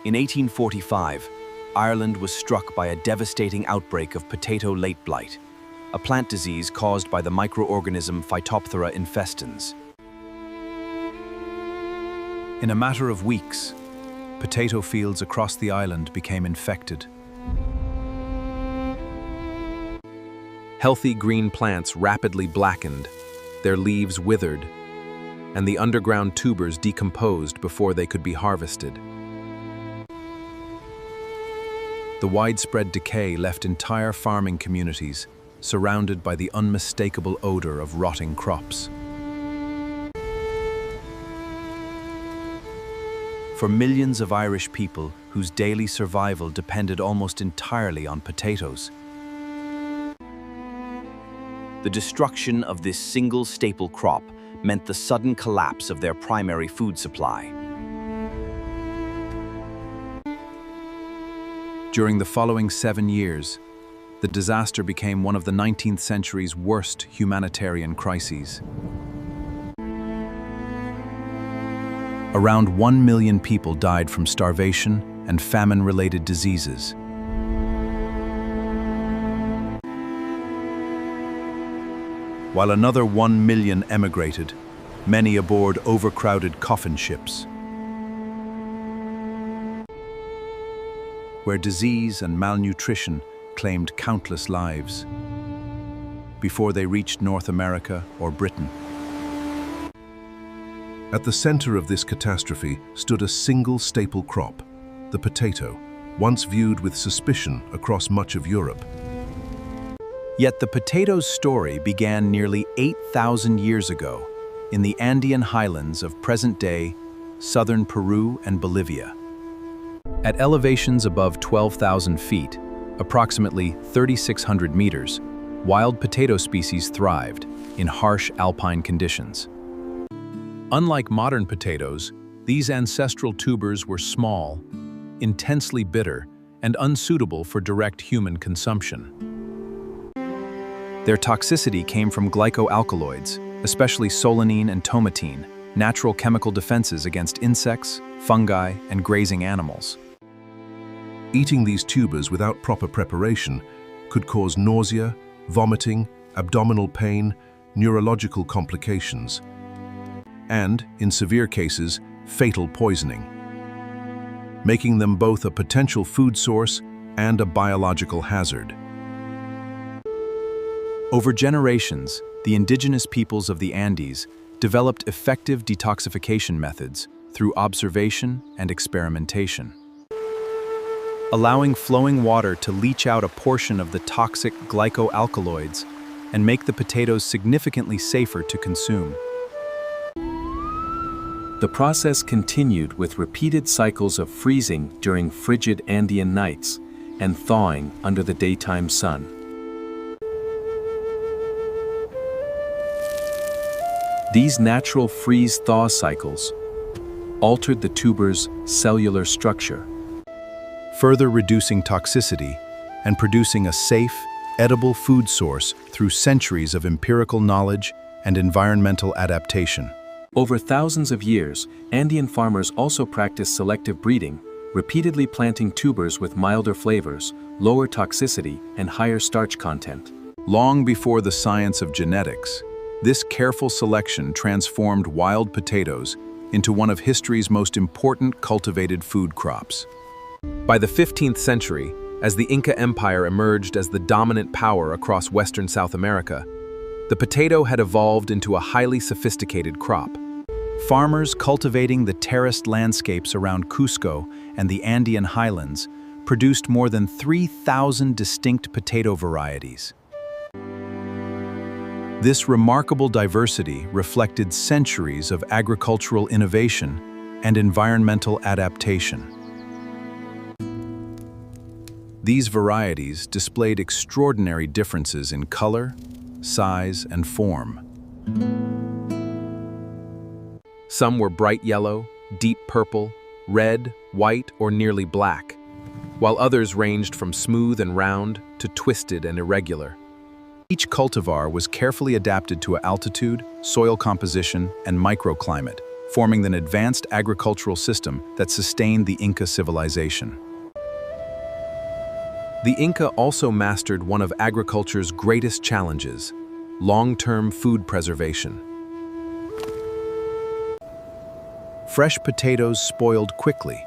In 1845, Ireland was struck by a devastating outbreak of potato late blight, a plant disease caused by the microorganism Phytophthora infestans. In a matter of weeks, potato fields across the island became infected. Healthy green plants rapidly blackened, their leaves withered, and the underground tubers decomposed before they could be harvested. The widespread decay left entire farming communities surrounded by the unmistakable odor of rotting crops. For millions of Irish people whose daily survival depended almost entirely on potatoes, the destruction of this single staple crop meant the sudden collapse of their primary food supply. During the following 7 years, the disaster became one of the 19th century's worst humanitarian crises. Around 1 million people died from starvation and famine-related diseases. While another 1 million emigrated, many aboard overcrowded coffin ships, where disease and malnutrition claimed countless lives before they reached North America or Britain. At the center of this catastrophe stood a single staple crop, the potato, once viewed with suspicion across much of Europe. Yet the potato's story began nearly 8,000 years ago in the Andean highlands of present-day southern Peru and Bolivia. At elevations above 12,000 feet, approximately 3,600 meters, wild potato species thrived in harsh alpine conditions. Unlike modern potatoes, these ancestral tubers were small, intensely bitter, and unsuitable for direct human consumption. Their toxicity came from glycoalkaloids, especially solanine and tomatine, natural chemical defenses against insects, fungi, and grazing animals. Eating these tubers without proper preparation could cause nausea, vomiting, abdominal pain, neurological complications, and, in severe cases, fatal poisoning, making them both a potential food source and a biological hazard. Over generations, the indigenous peoples of the Andes developed effective detoxification methods through observation and experimentation. Allowing flowing water to leach out a portion of the toxic glycoalkaloids and make the potatoes significantly safer to consume. The process continued with repeated cycles of freezing during frigid Andean nights and thawing under the daytime sun. These natural freeze-thaw cycles altered the tuber's cellular structure, further reducing toxicity and producing a safe, edible food source through centuries of empirical knowledge and environmental adaptation. Over thousands of years, Andean farmers also practiced selective breeding, repeatedly planting tubers with milder flavors, lower toxicity, and higher starch content. Long before the science of genetics, this careful selection transformed wild potatoes into one of history's most important cultivated food crops. By the 15th century, as the Inca Empire emerged as the dominant power across western South America, the potato had evolved into a highly sophisticated crop. Farmers cultivating the terraced landscapes around Cusco and the Andean highlands produced more than 3,000 distinct potato varieties. This remarkable diversity reflected centuries of agricultural innovation and environmental adaptation. These varieties displayed extraordinary differences in color, size, and form. Some were bright yellow, deep purple, red, white, or nearly black, while others ranged from smooth and round to twisted and irregular. Each cultivar was carefully adapted to altitude, soil composition, and microclimate, forming an advanced agricultural system that sustained the Inca civilization. The Inca also mastered one of agriculture's greatest challenges: long-term food preservation. Fresh potatoes spoiled quickly,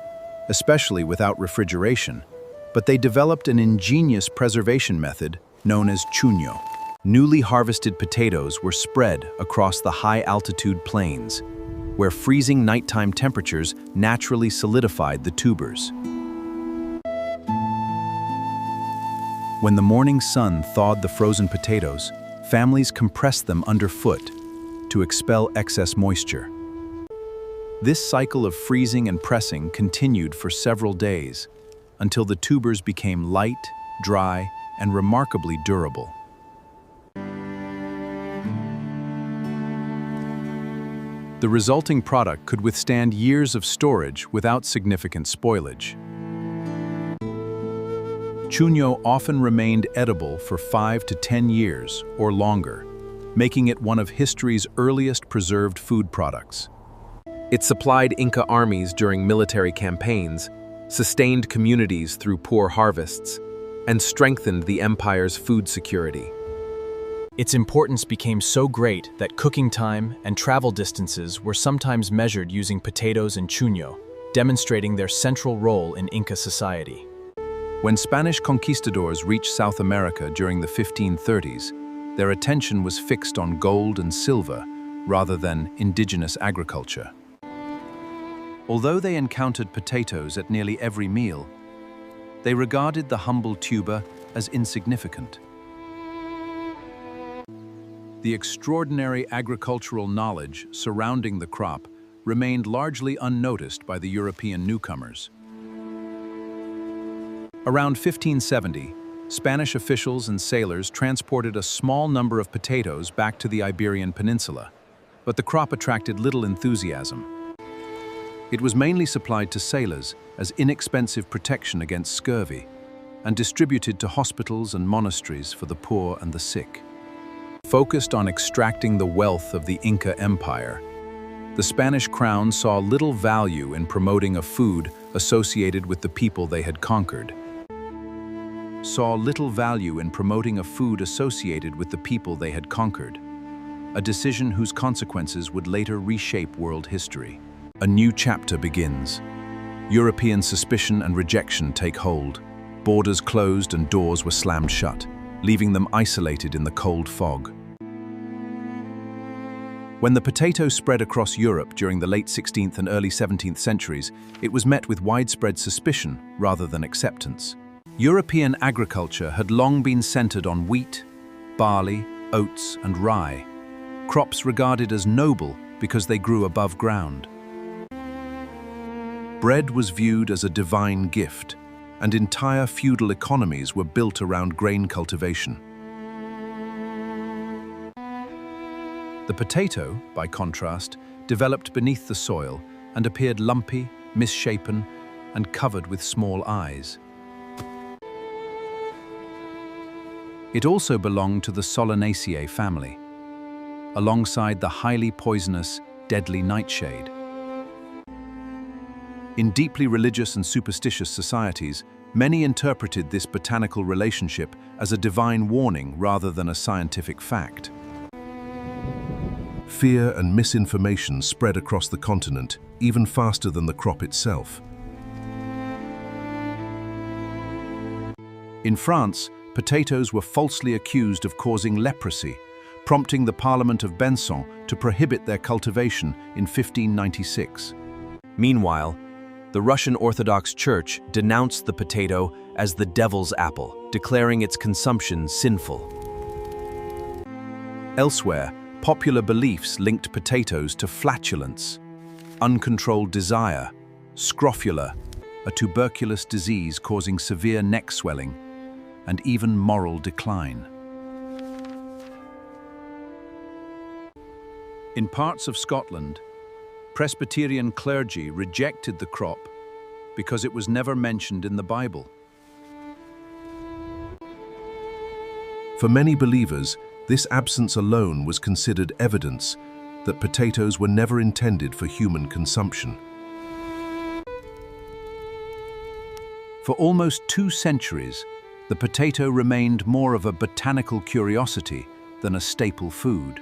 especially without refrigeration, but they developed an ingenious preservation method known as chuño. Newly harvested potatoes were spread across the high-altitude plains, where freezing nighttime temperatures naturally solidified the tubers. When the morning sun thawed the frozen potatoes, families compressed them underfoot to expel excess moisture. This cycle of freezing and pressing continued for several days, until the tubers became light, dry, and remarkably durable. The resulting product could withstand years of storage without significant spoilage. Chuño often remained edible for 5 to 10 years or longer, making it one of history's earliest preserved food products. It supplied Inca armies during military campaigns, sustained communities through poor harvests, and strengthened the empire's food security. Its importance became so great that cooking time and travel distances were sometimes measured using potatoes and chuño, demonstrating their central role in Inca society. When Spanish conquistadors reached South America during the 1530s, their attention was fixed on gold and silver rather than indigenous agriculture. Although they encountered potatoes at nearly every meal, they regarded the humble tuber as insignificant. The extraordinary agricultural knowledge surrounding the crop remained largely unnoticed by the European newcomers. Around 1570, Spanish officials and sailors transported a small number of potatoes back to the Iberian Peninsula, but the crop attracted little enthusiasm. It was mainly supplied to sailors as inexpensive protection against scurvy and distributed to hospitals and monasteries for the poor and the sick. Focused on extracting the wealth of the Inca Empire, the Spanish crown saw little value in promoting a food associated with the people they had conquered. A decision whose consequences would later reshape world history. A new chapter begins. European suspicion and rejection take hold. Borders closed and doors were slammed shut, leaving them isolated in the cold fog. When the potato spread across Europe during the late 16th and early 17th centuries, it was met with widespread suspicion rather than acceptance. European agriculture had long been centered on wheat, barley, oats, and rye, crops regarded as noble because they grew above ground. Bread was viewed as a divine gift, and entire feudal economies were built around grain cultivation. The potato, by contrast, developed beneath the soil and appeared lumpy, misshapen, and covered with small eyes. It also belonged to the Solanaceae family, alongside the highly poisonous, deadly nightshade. In deeply religious and superstitious societies, many interpreted this botanical relationship as a divine warning rather than a scientific fact. Fear and misinformation spread across the continent, even faster than the crop itself. In France, potatoes were falsely accused of causing leprosy, prompting the Parliament of Besançon to prohibit their cultivation in 1596. Meanwhile, the Russian Orthodox Church denounced the potato as the devil's apple, declaring its consumption sinful. Elsewhere, popular beliefs linked potatoes to flatulence, uncontrolled desire, scrofula, a tuberculous disease causing severe neck swelling, and even moral decline. In parts of Scotland, Presbyterian clergy rejected the crop because it was never mentioned in the Bible. For many believers, this absence alone was considered evidence that potatoes were never intended for human consumption. For almost 2 centuries, the potato remained more of a botanical curiosity than a staple food.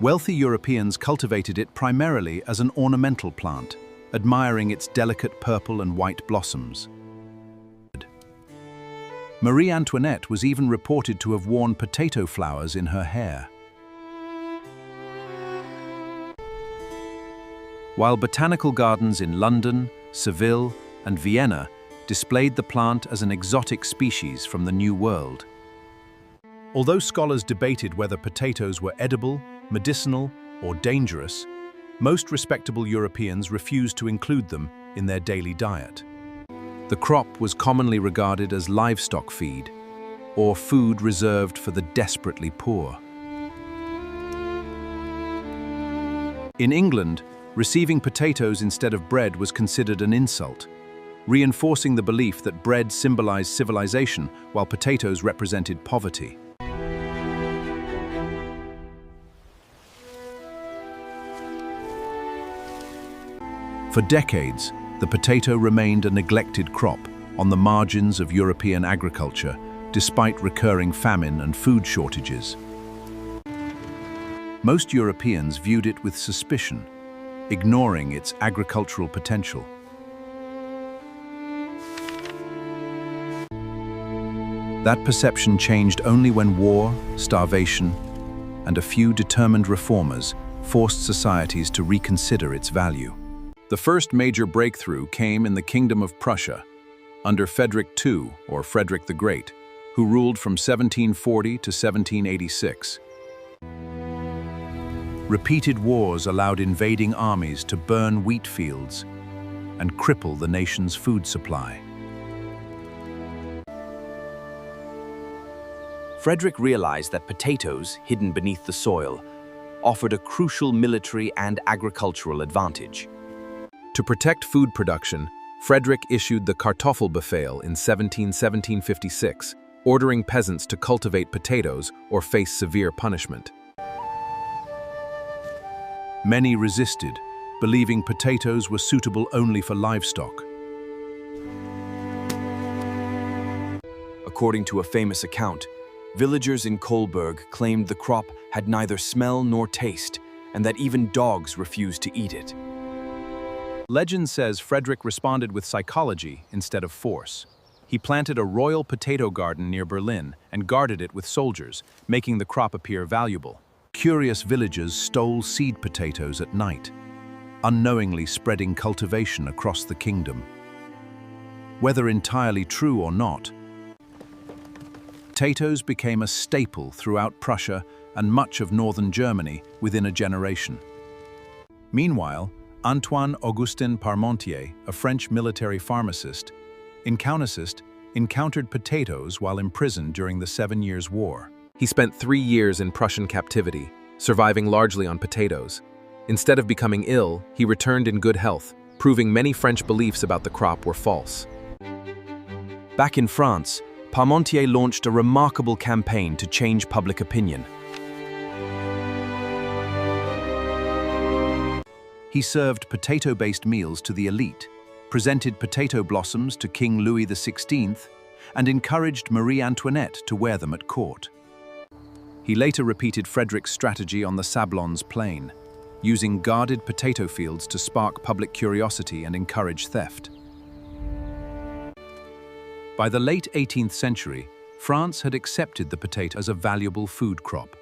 Wealthy Europeans cultivated it primarily as an ornamental plant, admiring its delicate purple and white blossoms. Marie Antoinette was even reported to have worn potato flowers in her hair. While botanical gardens in London, Seville, and Vienna displayed the plant as an exotic species from the New World. Although scholars debated whether potatoes were edible, medicinal, or dangerous, most respectable Europeans refused to include them in their daily diet. The crop was commonly regarded as livestock feed, or food reserved for the desperately poor. In England, receiving potatoes instead of bread was considered an insult, reinforcing the belief that bread symbolized civilization while potatoes represented poverty. For decades, the potato remained a neglected crop on the margins of European agriculture, despite recurring famine and food shortages. Most Europeans viewed it with suspicion, ignoring its agricultural potential. That perception changed only when war, starvation, and a few determined reformers forced societies to reconsider its value. The first major breakthrough came in the Kingdom of Prussia, under Frederick II, or Frederick the Great, who ruled from 1740 to 1786. Repeated wars allowed invading armies to burn wheat fields and cripple the nation's food supply. Frederick realized that potatoes, hidden beneath the soil, offered a crucial military and agricultural advantage. To protect food production, Frederick issued the Kartoffelbefehl in 1756, ordering peasants to cultivate potatoes or face severe punishment. Many resisted, believing potatoes were suitable only for livestock. According to a famous account, villagers in Kolberg claimed the crop had neither smell nor taste, and that even dogs refused to eat it. Legend says Frederick responded with psychology instead of force. He planted a royal potato garden near Berlin and guarded it with soldiers, making the crop appear valuable. Curious villagers stole seed potatoes at night, unknowingly spreading cultivation across the kingdom. Whether entirely true or not, potatoes became a staple throughout Prussia and much of northern Germany within a generation. Meanwhile, Antoine-Augustin Parmentier, a French military pharmacist, encountered potatoes while imprisoned during the 7 Years' War. He spent 3 years in Prussian captivity, surviving largely on potatoes. Instead of becoming ill, he returned in good health, proving many French beliefs about the crop were false. Back in France, Parmentier launched a remarkable campaign to change public opinion. He served potato-based meals to the elite, presented potato blossoms to King Louis XVI, and encouraged Marie Antoinette to wear them at court. He later repeated Frederick's strategy on the Sablons plain, using guarded potato fields to spark public curiosity and encourage theft. By the late 18th century, France had accepted the potato as a valuable food crop.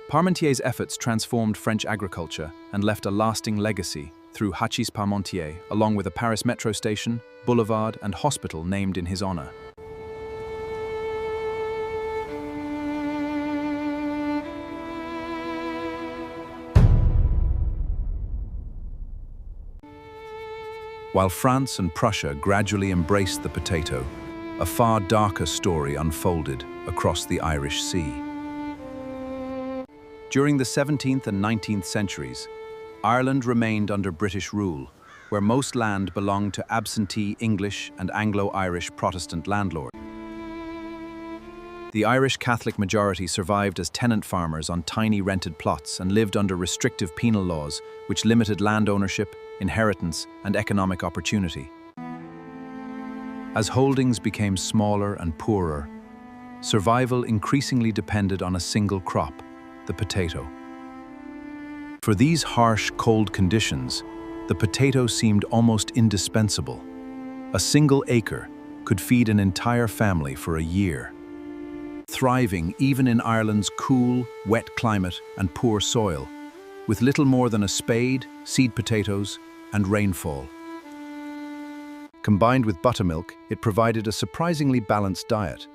Parmentier's efforts transformed French agriculture and left a lasting legacy through Hachis Parmentier, along with a Paris metro station, boulevard, and hospital named in his honor. While France and Prussia gradually embraced the potato, a far darker story unfolded across the Irish Sea. During the 17th and 19th centuries, Ireland remained under British rule, where most land belonged to absentee English and Anglo-Irish Protestant landlords. The Irish Catholic majority survived as tenant farmers on tiny rented plots and lived under restrictive penal laws which limited land ownership, inheritance, and economic opportunity. As holdings became smaller and poorer, survival increasingly depended on a single crop, the potato. For these harsh, cold conditions, the potato seemed almost indispensable. A single acre could feed an entire family for a year. Thriving even in Ireland's cool, wet climate and poor soil, with little more than a spade, seed potatoes, and rainfall. Combined with buttermilk, it provided a surprisingly balanced diet,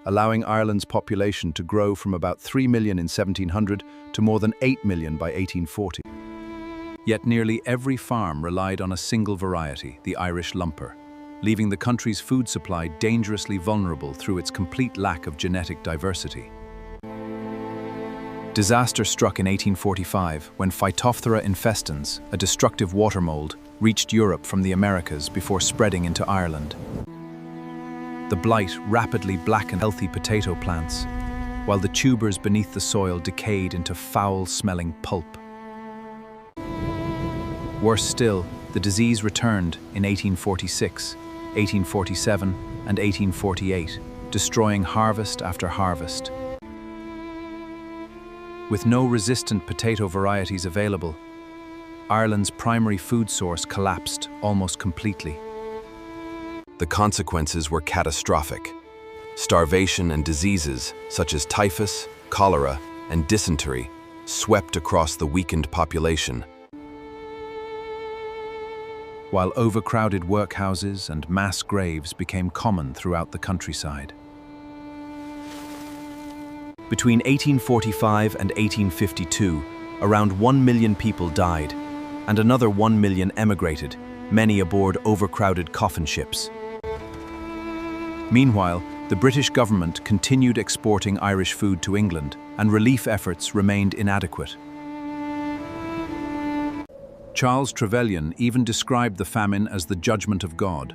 allowing Ireland's population to grow from about 3 million in 1700 to more than 8 million by 1840. Yet nearly every farm relied on a single variety, the Irish lumper, leaving the country's food supply dangerously vulnerable through its complete lack of genetic diversity. Disaster struck in 1845 when Phytophthora infestans, a destructive water mold, reached Europe from the Americas before spreading into Ireland. The blight rapidly blackened healthy potato plants, while the tubers beneath the soil decayed into foul-smelling pulp. Worse still, the disease returned in 1846, 1847, and 1848, destroying harvest after harvest. With no resistant potato varieties available, Ireland's primary food source collapsed almost completely. The consequences were catastrophic. Starvation and diseases such as typhus, cholera, and dysentery swept across the weakened population. While overcrowded workhouses and mass graves became common throughout the countryside. Between 1845 and 1852, around 1 million people died, and another 1 million emigrated, many aboard overcrowded coffin ships. Meanwhile, the British government continued exporting Irish food to England, and relief efforts remained inadequate. Charles Trevelyan even described the famine as the judgment of God,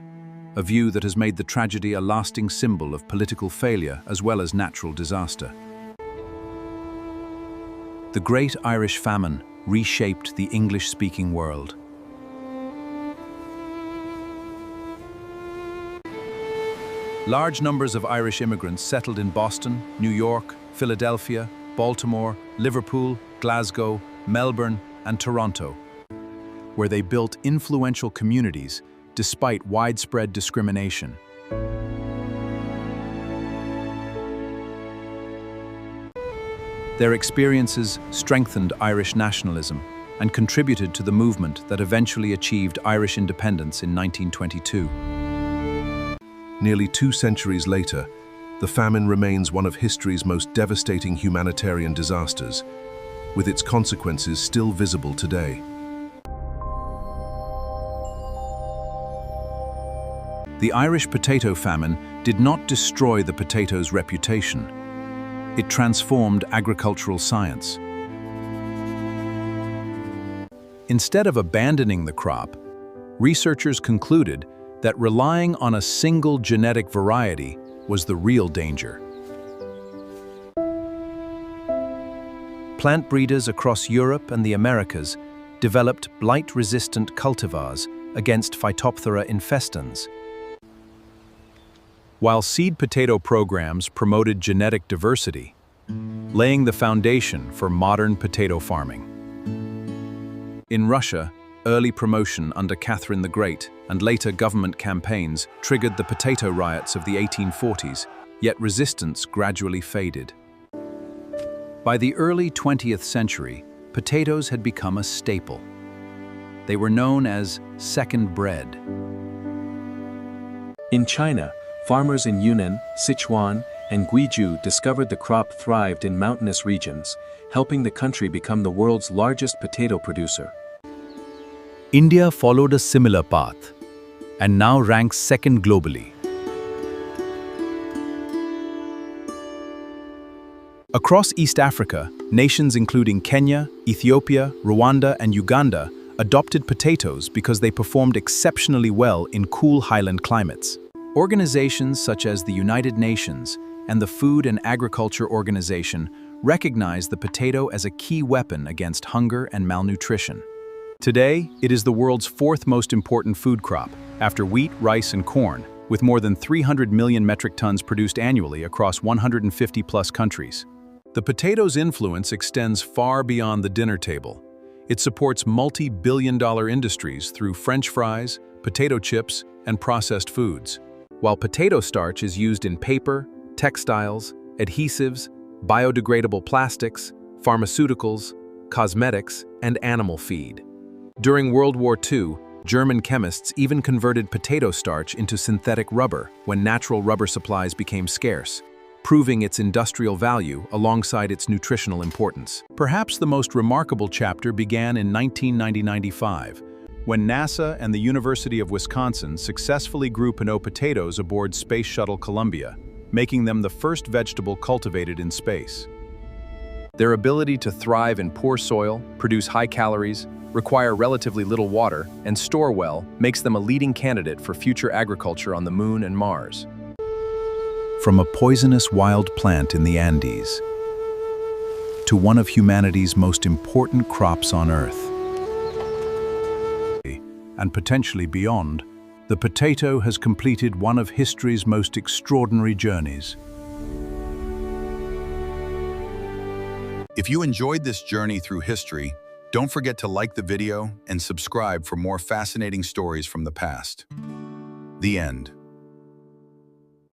a view that has made the tragedy a lasting symbol of political failure as well as natural disaster. The Great Irish Famine reshaped the English-speaking world. Large numbers of Irish immigrants settled in Boston, New York, Philadelphia, Baltimore, Liverpool, Glasgow, Melbourne, and Toronto, where they built influential communities despite widespread discrimination. Their experiences strengthened Irish nationalism and contributed to the movement that eventually achieved Irish independence in 1922. Nearly 2 centuries later, the famine remains one of history's most devastating humanitarian disasters, with its consequences still visible today. The Irish Potato Famine did not destroy the potato's reputation. It transformed agricultural science. Instead of abandoning the crop, researchers concluded that relying on a single genetic variety was the real danger. Plant breeders across Europe and the Americas developed blight-resistant cultivars against Phytophthora infestans. While seed potato programs promoted genetic diversity, laying the foundation for modern potato farming. In Russia, early promotion under Catherine the Great and later government campaigns triggered the potato riots of the 1840s, yet resistance gradually faded. By the early 20th century, potatoes had become a staple. They were known as second bread. In China, farmers in Yunnan, Sichuan, and Guizhou discovered the crop thrived in mountainous regions, helping the country become the world's largest potato producer. India followed a similar path and now ranks second globally. Across East Africa, nations including Kenya, Ethiopia, Rwanda, and Uganda adopted potatoes because they performed exceptionally well in cool highland climates. Organizations such as the United Nations and the Food and Agriculture Organization recognize the potato as a key weapon against hunger and malnutrition. Today, it is the world's fourth most important food crop, after wheat, rice, and corn, with more than 300 million metric tons produced annually across 150-plus countries. The potato's influence extends far beyond the dinner table. It supports multi-billion-dollar industries through French fries, potato chips, and processed foods. While potato starch is used in paper, textiles, adhesives, biodegradable plastics, pharmaceuticals, cosmetics, and animal feed. During World War II, German chemists even converted potato starch into synthetic rubber when natural rubber supplies became scarce, proving its industrial value alongside its nutritional importance. Perhaps the most remarkable chapter began in 1995, when NASA and the University of Wisconsin successfully grew Pinot potatoes aboard Space Shuttle Columbia, making them the first vegetable cultivated in space. Their ability to thrive in poor soil, produce high calories, require relatively little water, and store well makes them a leading candidate for future agriculture on the Moon and Mars. From a poisonous wild plant in the Andes to one of humanity's most important crops on Earth, and potentially beyond, the potato has completed one of history's most extraordinary journeys. If you enjoyed this journey through history, don't forget to like the video and subscribe for more fascinating stories from the past. The end.